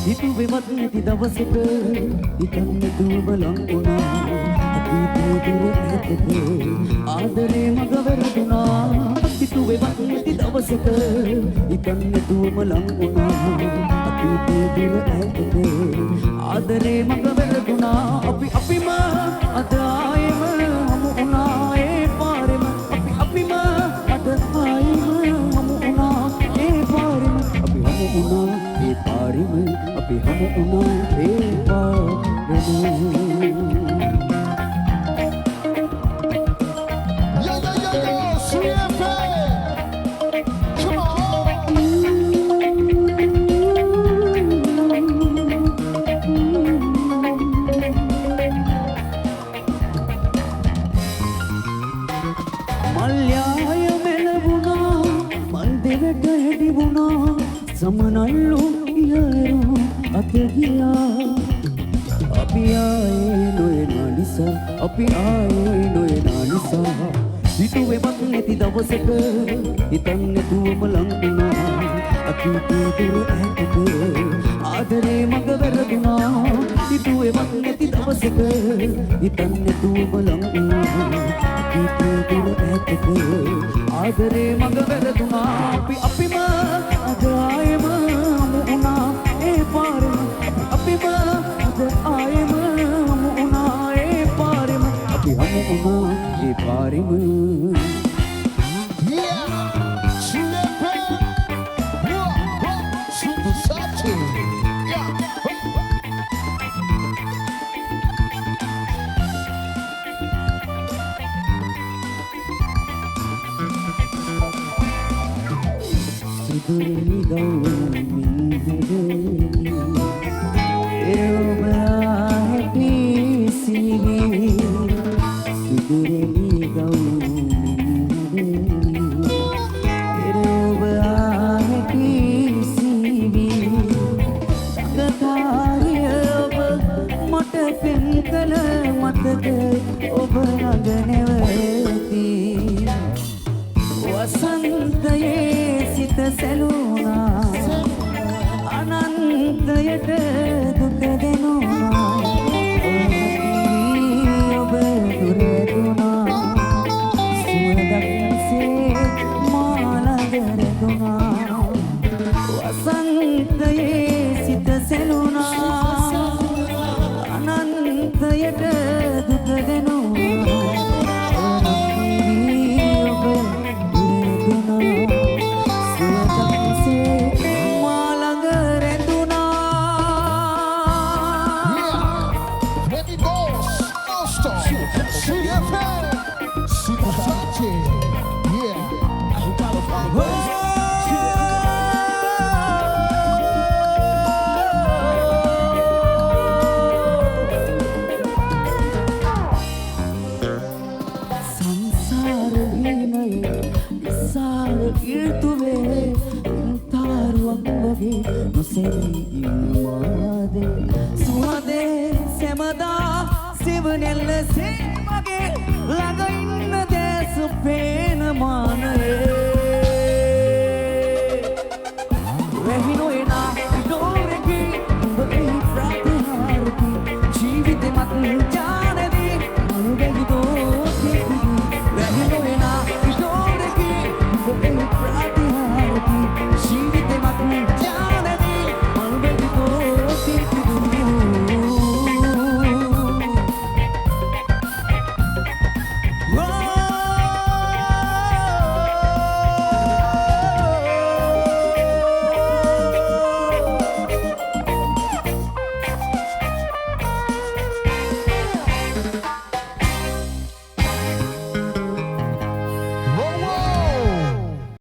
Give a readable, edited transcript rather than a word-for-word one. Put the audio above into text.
හිතුවේවත් නැති දවසක හිතන්න දුව ලං වුණා අතීතයේ දුර ඈතක ආදරේ මග වැරදුනා හිතුවේවත් නැති දවසක හිතන්න දුවම ලං වුණා අතීතයේ දුර ඈතක ආදරේ මග වැරදුනා අපිම අද ආයෙම හමු වුණා ඒ පාරෙම අපිම අද ආයෙම හමු වුණා ඒ පාරෙම අපි හමු වුණා ඒ පාරෙම අපි හමු වුණා ඒ පාරෙම समनल्लू यारो अकेगिया अभी आए नोए नानिसा अभी आए नोए नानिसा හිතුවේවත් නැති දවසක හිතන්නේ දුවම ලං වුණා අතීතයේ දුර ඈතක ආදරේ මග වැරදුනා හිතුවේවත් නැති දවසක හිතන්නේ දුවම ලං වුණා අතීතයේ දුර ඈතක ආදරේ මග වැරදුනා අපිම අද ආයෙම හමු වුණා ඒ පාරෙම අපිම අද ආයෙම හමු වුණා ඒ පාරෙම අපි හමු වුණා ඒ පාරෙම Siduri gaumin hedeni eroba happy sivi Siduri gaumin hedeni eroba happy sivi Takatariya mata penkala mataka oba naganevati Wasantaye සැලුණා අනන්තයට දුක දෙනුණා ඔබ දුර දුනා සුවදක්සේ මා ළඟ රැඳුණා වසන්තයේ සිත සැලුණා අනන්තයට දුක දෙනුණා Suade semada sivanella se mage laga inna desu pena mane rehino